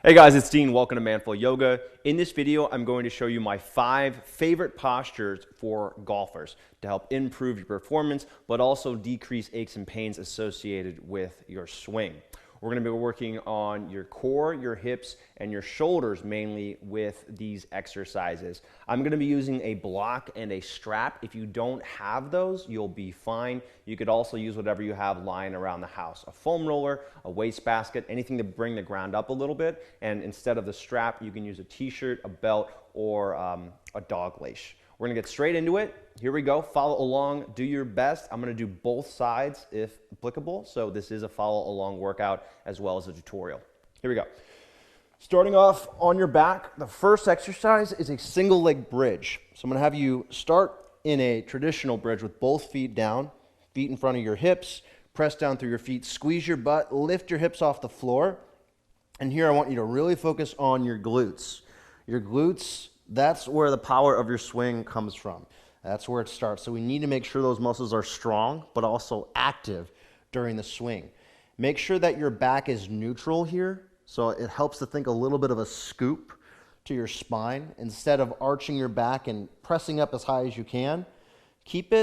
Hey guys, it's Dean. Welcome to Manful Yoga. In this video, I'm going to show you my 5 favorite postures for golfers to help improve your performance, but also decrease aches and pains associated with your swing. We're going to be working on your core, your hips, and your shoulders mainly with these exercises. I'm going to be using a block and a strap. If you don't have those, you'll be fine. You could also use whatever you have lying around the house. A foam roller, a wastebasket, anything to bring the ground up a little bit. And instead of the strap, you can use a t-shirt, a belt, or a dog leash. We're gonna get straight into it. Here we go. Follow along, do your best. I'm gonna do both sides if applicable. So this is a follow along workout as well as a tutorial. Here we go. Starting off on your back, the first exercise is a single leg bridge. So I'm gonna have you start in a traditional bridge with both feet down, feet in front of your hips, press down through your feet, squeeze your butt, lift your hips off the floor. And here I want you to really focus on your glutes. Your glutes, that's where the power of your swing comes from. That's where it starts. So we need to make sure those muscles are strong, but also active during the swing. Make sure that your back is neutral here. So it helps to think a little bit of a scoop to your spine. Instead of arching your back and pressing up as high as you can, keep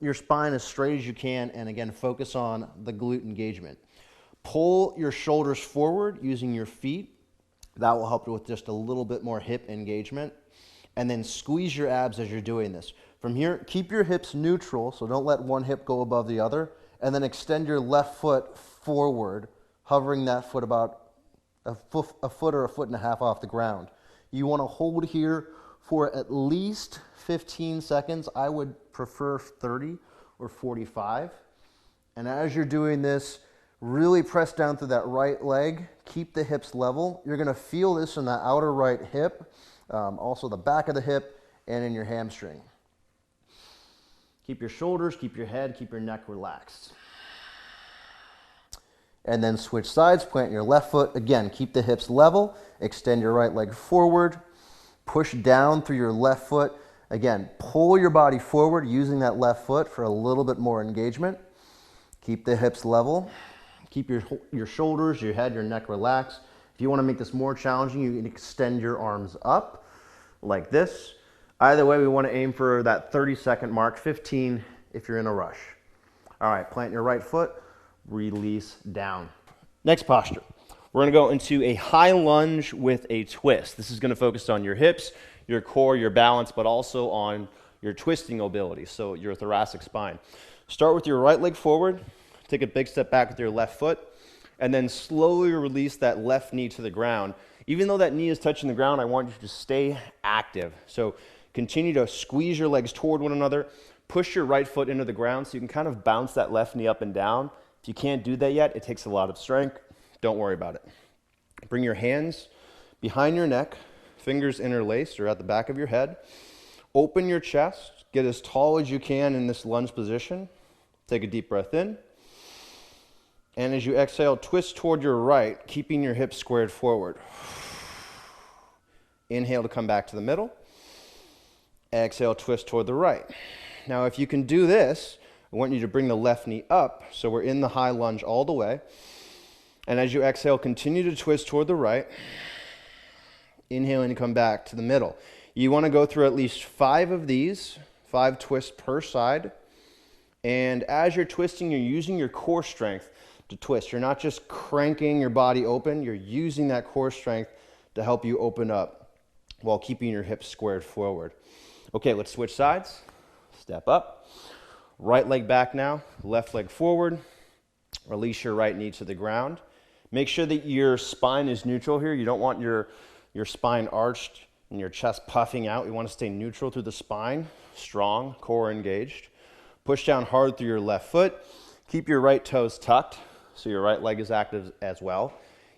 your spine as straight as you can, and again, focus on the glute engagement. Pull your shoulders forward using your feet. That will help you with just a little bit more hip engagement. And then squeeze your abs as you're doing this. From here, keep your hips neutral, so don't let one hip go above the other. And then extend your left foot forward, hovering that foot about a foot or a foot and a half off the ground. You want to hold here for at least 15 seconds. I would prefer 30 or 45. And as you're doing this, really press down through that right leg. Keep the hips level. You're going to feel this in the outer right hip, also the back of the hip, and in your hamstring. Keep your shoulders, keep your head, keep your neck relaxed. And then switch sides, plant your left foot. Again, keep the hips level. Extend your right leg forward. Push down through your left foot. Again, pull your body forward using that left foot for a little bit more engagement. Keep the hips level. Keep your shoulders, your head, your neck relaxed. If you want to make this more challenging, you can extend your arms up like this. Either way, we want to aim for that 30-second mark, 15 if you're in a rush. All right, plant your right foot, release down. Next posture. We're going to go into a high lunge with a twist. This is going to focus on your hips, your core, your balance, but also on your twisting ability, so your thoracic spine. Start with your right leg forward. Take a big step back with your left foot, and then slowly release that left knee to the ground. Even though that knee is touching the ground, I want you to stay active. So continue to squeeze your legs toward one another. Push your right foot into the ground so you can kind of bounce that left knee up and down. If you can't do that yet, it takes a lot of strength. Don't worry about it. Bring your hands behind your neck, fingers interlaced or at the back of your head. Open your chest. Get as tall as you can in this lunge position. Take a deep breath in. And as you exhale, twist toward your right, keeping your hips squared forward. Inhale to come back to the middle. Exhale, twist toward the right. Now, if you can do this, I want you to bring the left knee up, so we're in the high lunge all the way. And as you exhale, continue to twist toward the right. Inhaling to come back to the middle. You want to go through at least 5 of these, 5 twists per side. And as you're twisting, you're using your core strength to twist. You're not just cranking your body open, you're using that core strength to help you open up while keeping your hips squared forward. Okay, let's switch sides. Step up. Right leg back now, left leg forward. Release your right knee to the ground. Make sure that your spine is neutral here. You don't want your spine arched and your chest puffing out. You want to stay neutral through the spine, strong, core engaged. Push down hard through your left foot. Keep your right toes tucked, so your right leg is active as well.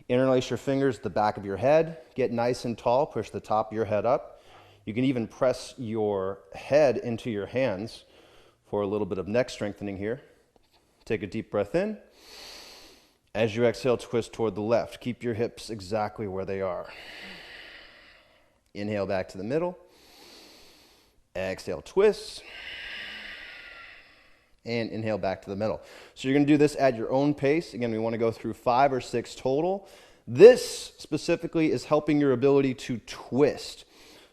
Interlace your fingers at the back of your head. Get nice and tall. Push the top of your head up. You can even press your head into your hands for a little bit of neck strengthening here. Take a deep breath in. As you exhale, twist toward the left. Keep your hips exactly where they are. Inhale back to the middle. Exhale, twist. And inhale back to the middle. So you're going to do this at your own pace. Again, we want to go through 5 or 6 total. This specifically is helping your ability to twist.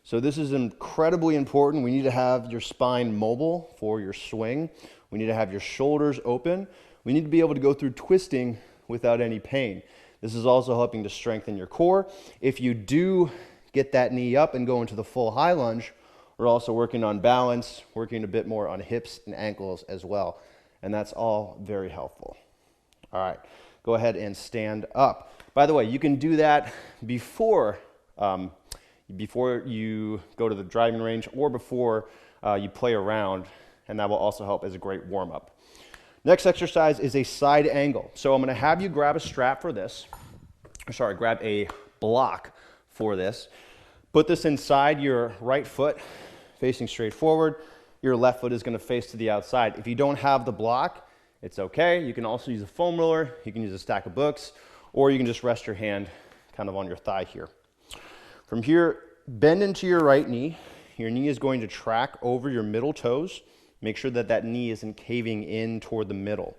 So this is incredibly important. We need to have your spine mobile for your swing. We need to have your shoulders open. We need to be able to go through twisting without any pain. This is also helping to strengthen your core. If you do get that knee up and go into the full high lunge, we're also working on balance, working a bit more on hips and ankles as well. And that's all very helpful. All right, go ahead and stand up. By the way, you can do that before you go to the driving range or before you play around, and that will also help as a great warm-up. Next exercise is a side angle. So I'm going to have you grab a strap for this. Grab a block for this. Put this inside your right foot, facing straight forward. Your left foot is going to face to the outside. If you don't have the block, it's okay. You can also use a foam roller. You can use a stack of books, or you can just rest your hand kind of on your thigh here. From here, bend into your right knee. Your knee is going to track over your middle toes. Make sure that that knee isn't caving in toward the middle.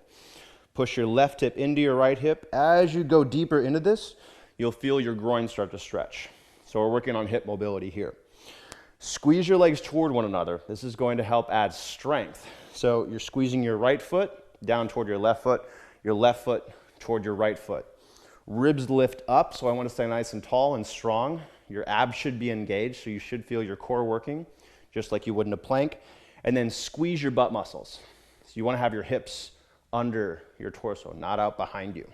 Push your left hip into your right hip. As you go deeper into this, you'll feel your groin start to stretch. So we're working on hip mobility here. Squeeze your legs toward one another. This is going to help add strength. So you're squeezing your right foot down toward your left foot toward your right foot. Ribs lift up, so I want to stay nice and tall and strong. Your abs should be engaged, so you should feel your core working, just like you would in a plank. And then squeeze your butt muscles. So you want to have your hips under your torso, not out behind you.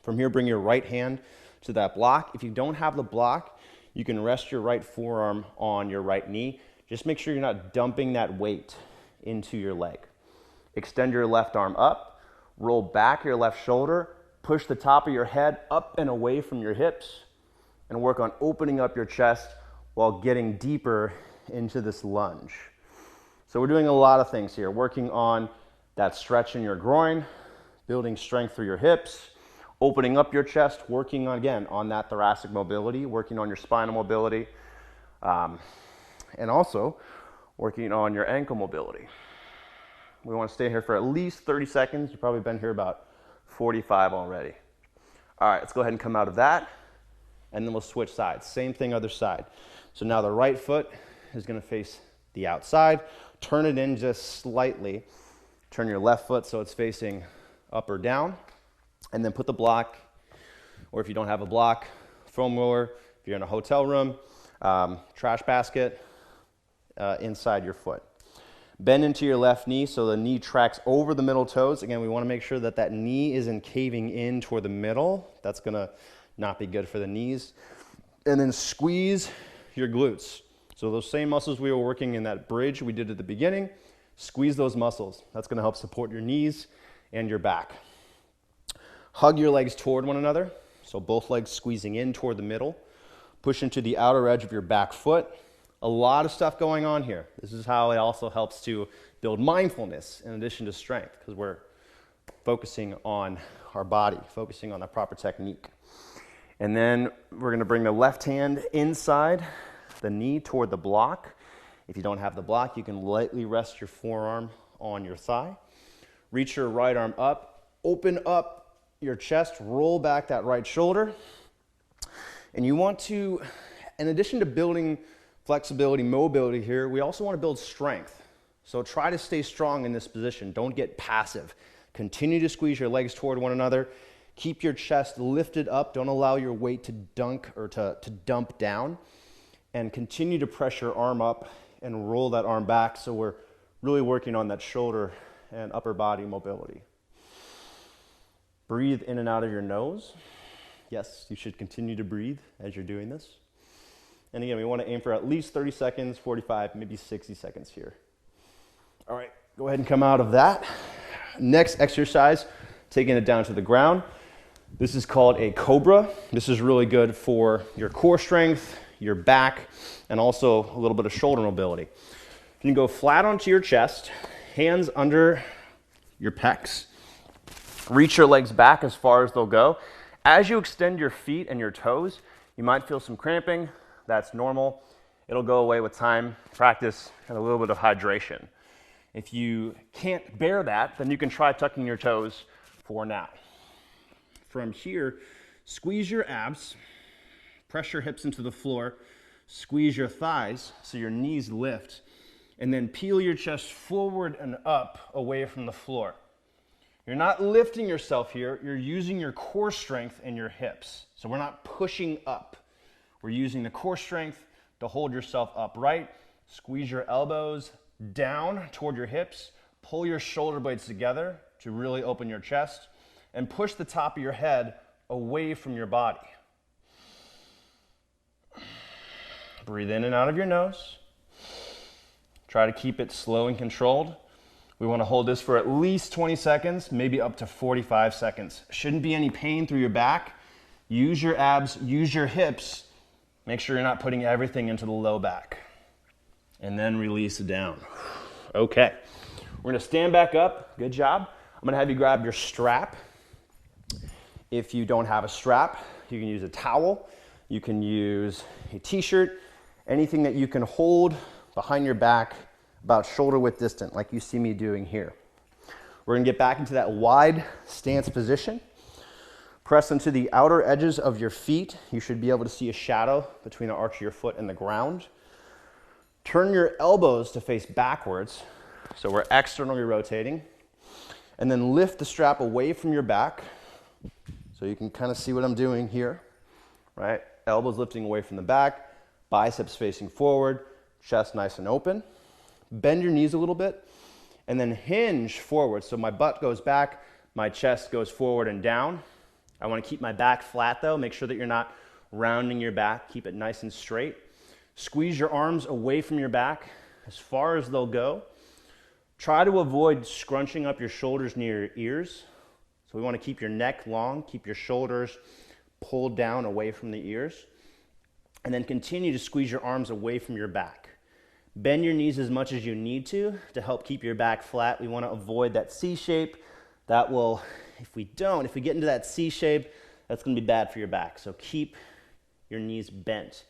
From here, bring your right hand to that block. If you don't have the block, you can rest your right forearm on your right knee. Just make sure you're not dumping that weight into your leg. Extend your left arm up, roll back your left shoulder, push the top of your head up and away from your hips, and work on opening up your chest while getting deeper into this lunge. So we're doing a lot of things here, working on that stretch in your groin, building strength through your hips, opening up your chest, working again on that thoracic mobility, working on your spinal mobility, and also working on your ankle mobility. We want to stay here for at least 30 seconds. You've probably been here about 45 already. All right, let's go ahead and come out of that, and then we'll switch sides. Same thing, other side. So now the right foot is going to face the outside. Turn it in just slightly. Turn your left foot so it's facing up or down. And then put the block, or if you don't have a block, foam roller, if you're in a hotel room, trash basket, inside your foot. Bend into your left knee so the knee tracks over the middle toes. Again, we want to make sure that that knee isn't caving in toward the middle. That's going to not be good for the knees. And then squeeze your glutes. So those same muscles we were working in that bridge we did at the beginning, squeeze those muscles. That's going to help support your knees and your back. Hug your legs toward one another, so both legs squeezing in toward the middle. Push into the outer edge of your back foot. A lot of stuff going on here. This is how it also helps to build mindfulness in addition to strength, because we're focusing on our body, focusing on the proper technique. And then we're going to bring the left hand inside the knee toward the block. If you don't have the block, you can lightly rest your forearm on your thigh. Reach your right arm up, open up your chest, roll back that right shoulder. And you want to, in addition to building flexibility, mobility here, we also want to build strength. So try to stay strong in this position. Don't get passive. Continue to squeeze your legs toward one another. Keep your chest lifted up. Don't allow your weight to dunk or to dump down. And continue to press your arm up and roll that arm back, so we're really working on that shoulder and upper body mobility. Breathe in and out of your nose. Yes, you should continue to breathe as you're doing this. And again, we want to aim for at least 30 seconds, 45, maybe 60 seconds here. All right, go ahead and come out of that. Next exercise, taking it down to the ground. This is called a cobra. This is really good for your core strength, your back, and also a little bit of shoulder mobility. You can go flat onto your chest, hands under your pecs. Reach your legs back as far as they'll go. As you extend your feet and your toes, you might feel some cramping. That's normal. It'll go away with time, practice, and a little bit of hydration. If you can't bear that, then you can try tucking your toes for now. From here, Squeeze your abs, press your hips into the floor, squeeze your thighs so your knees lift, and then peel your chest forward and up away from the floor. You're not lifting yourself here, you're using your core strength in your hips. So we're not pushing up. We're using the core strength to hold yourself upright. Squeeze your elbows down toward your hips, pull your shoulder blades together to really open your chest, and push the top of your head away from your body. Breathe in and out of your nose. Try to keep it slow and controlled. We want to hold this for at least 20 seconds, maybe up to 45 seconds. Shouldn't be any pain through your back. Use your abs, use your hips. Make sure you're not putting everything into the low back. And then release it down. Okay. We're going to stand back up. Good job. I'm going to have you grab your strap. If you don't have a strap, you can use a towel. You can use a t-shirt. Anything that you can hold behind your back about shoulder width distant, like you see me doing here. We're going to get back into that wide stance position. Press into the outer edges of your feet. You should be able to see a shadow between the arch of your foot and the ground. Turn your elbows to face backwards, so we're externally rotating. And then lift the strap away from your back, so you can kind of see what I'm doing here, right? Elbows lifting away from the back, biceps facing forward, chest nice and open. Bend your knees a little bit, and then hinge forward. So my butt goes back, my chest goes forward and down. I want to keep my back flat though. Make sure that you're not rounding your back. Keep it nice and straight. Squeeze your arms away from your back as far as they'll go. Try to avoid scrunching up your shoulders near your ears. So we want to keep your neck long, keep your shoulders pulled down away from the ears. And then continue to squeeze your arms away from your back. Bend your knees as much as you need to help keep your back flat. We want to avoid that C shape. That will, if we get into that C shape, that's going to be bad for your back. So keep your knees bent.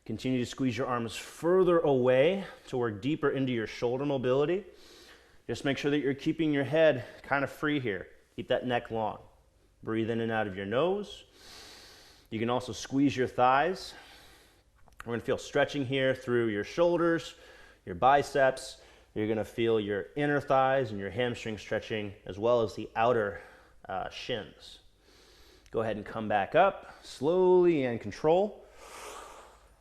Continue to squeeze your arms further away to work deeper into your shoulder mobility. Just make sure that you're keeping your head kind of free here. Keep that neck long. Breathe in and out of your nose. You can also squeeze your thighs. We're going to feel stretching here through your shoulders, your biceps. You're going to feel your inner thighs and your hamstring stretching, as well as the outer shins. Go ahead and come back up slowly and control.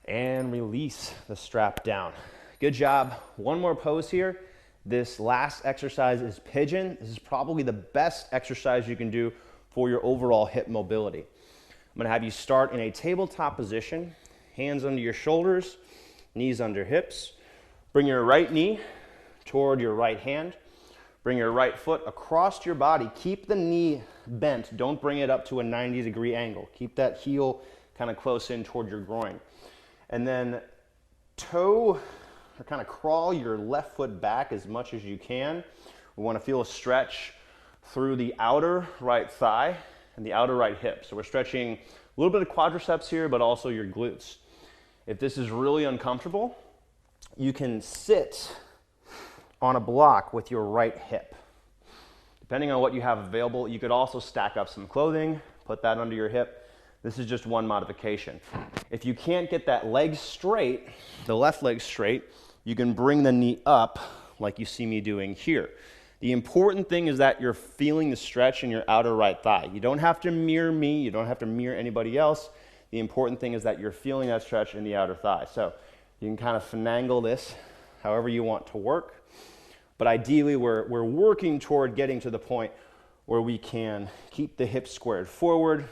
And release the strap down. Good job. One more pose here. This last exercise is pigeon. This is probably the best exercise you can do for your overall hip mobility. I'm going to have you start in a tabletop position. Hands under your shoulders, knees under hips. Bring your right knee toward your right hand. Bring your right foot across your body. Keep the knee bent. Don't bring it up to a 90-degree angle. Keep that heel kind of close in toward your groin. And then toe or kind of crawl your left foot back as much as you can. We want to feel a stretch through the outer right thigh and the outer right hip. So we're stretching a little bit of quadriceps here, but also your glutes. If this is really uncomfortable, you can sit on a block with your right hip. Depending on what you have available, you could also stack up some clothing, put that under your hip. This is just one modification. If you can't get that leg straight, the left leg straight, you can bring the knee up like you see me doing here. The important thing is that you're feeling the stretch in your outer right thigh. You don't have to mirror me, you don't have to mirror anybody else. The important thing is that you're feeling that stretch in the outer thigh. So you can kind of finagle this however you want to work. But ideally, we're working toward getting to the point where we can keep the hips squared forward,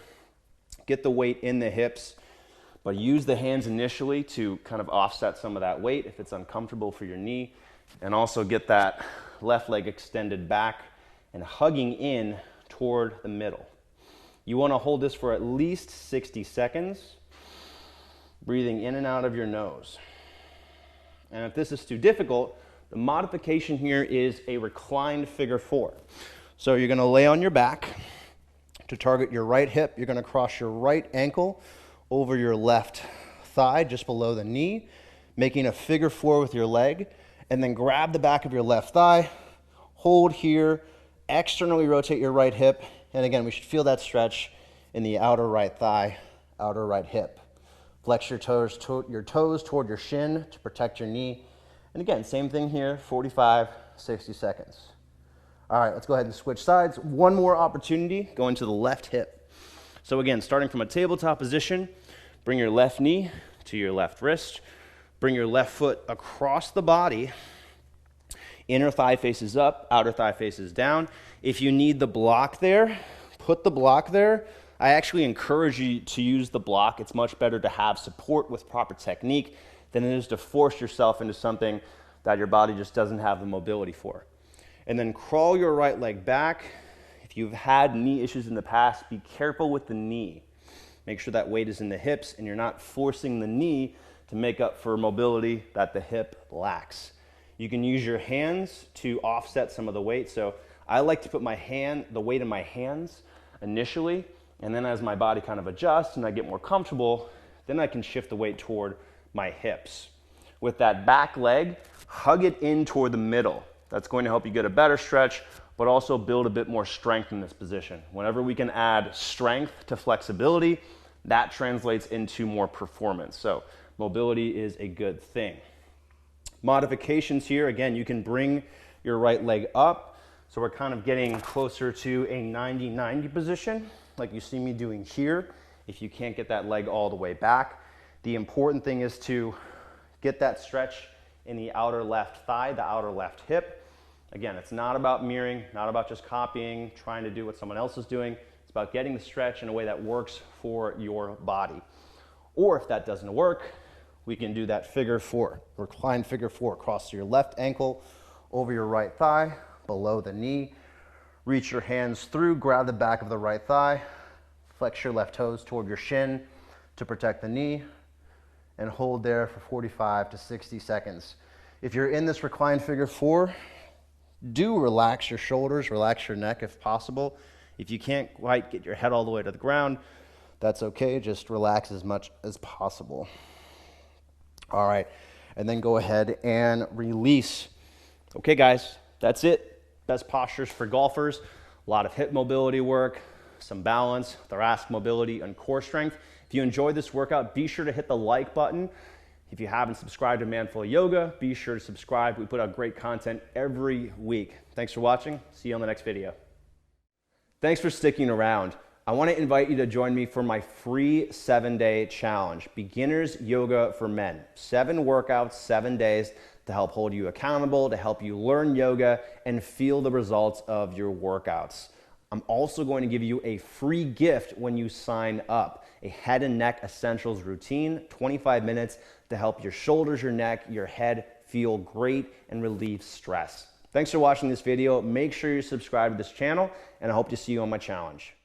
get the weight in the hips, but use the hands initially to kind of offset some of that weight if it's uncomfortable for your knee, and also get that left leg extended back and hugging in toward the middle. You want to hold this for at least 60 seconds, breathing in and out of your nose. And if this is too difficult, the modification here is a reclined figure four. So you're going to lay on your back to target your right hip. You're going to cross your right ankle over your left thigh, just below the knee, making a figure four with your leg, and then grab the back of your left thigh, hold here, externally rotate your right hip, and again, we should feel that stretch in the outer right thigh, outer right hip. Flex your toes toward your shin to protect your knee. And again, same thing here, 45, 60 seconds. All right, let's go ahead and switch sides. One more opportunity, going to the left hip. So again, starting from a tabletop position, bring your left knee to your left wrist. Bring your left foot across the body. Inner thigh faces up, outer thigh faces down. If you need the block there, put the block there. I actually encourage you to use the block. It's much better to have support with proper technique than it is to force yourself into something that your body just doesn't have the mobility for. And then crawl your right leg back. If you've had knee issues in the past, be careful with the knee. Make sure that weight is in the hips and you're not forcing the knee to make up for mobility that the hip lacks. You can use your hands to offset some of the weight. So I like to put the weight in my hands initially, and then as my body kind of adjusts and I get more comfortable, then I can shift the weight toward my hips. With that back leg, hug it in toward the middle. That's going to help you get a better stretch, but also build a bit more strength in this position. Whenever we can add strength to flexibility, that translates into more performance. So mobility is a good thing. Modifications here, again, you can bring your right leg up. So we're kind of getting closer to a 90-90 position, like you see me doing here. If you can't get that leg all the way back, the important thing is to get that stretch in the outer left thigh, the outer left hip. Again, it's not about mirroring, not about just copying, trying to do what someone else is doing. It's about getting the stretch in a way that works for your body. Or if that doesn't work, we can do that figure four, reclined figure four. Cross your left ankle over your right thigh, below the knee. Reach your hands through, grab the back of the right thigh, flex your left toes toward your shin to protect the knee, and hold there for 45 to 60 seconds. If you're in this reclined figure four, do relax your shoulders, relax your neck if possible. If you can't quite get your head all the way to the ground, that's okay. Just relax as much as possible. All right, and then go ahead and release. Okay, guys, that's it. Best postures for golfers. A lot of hip mobility work, some balance, thoracic mobility, and core strength. If you enjoyed this workout, be sure to hit the like button. If you haven't subscribed to Manful Yoga, be sure to subscribe. We put out great content every week. Thanks for watching. See you on the next video. Thanks for sticking around. I want to invite you to join me for my free 7-day challenge, Beginners Yoga for Men. 7 workouts, 7 days to help hold you accountable, to help you learn yoga and feel the results of your workouts. I'm also going to give you a free gift when you sign up, a head and neck essentials routine, 25 minutes to help your shoulders, your neck, your head feel great and relieve stress. Thanks for watching this video. Make sure you subscribe to this channel, and I hope to see you on my challenge.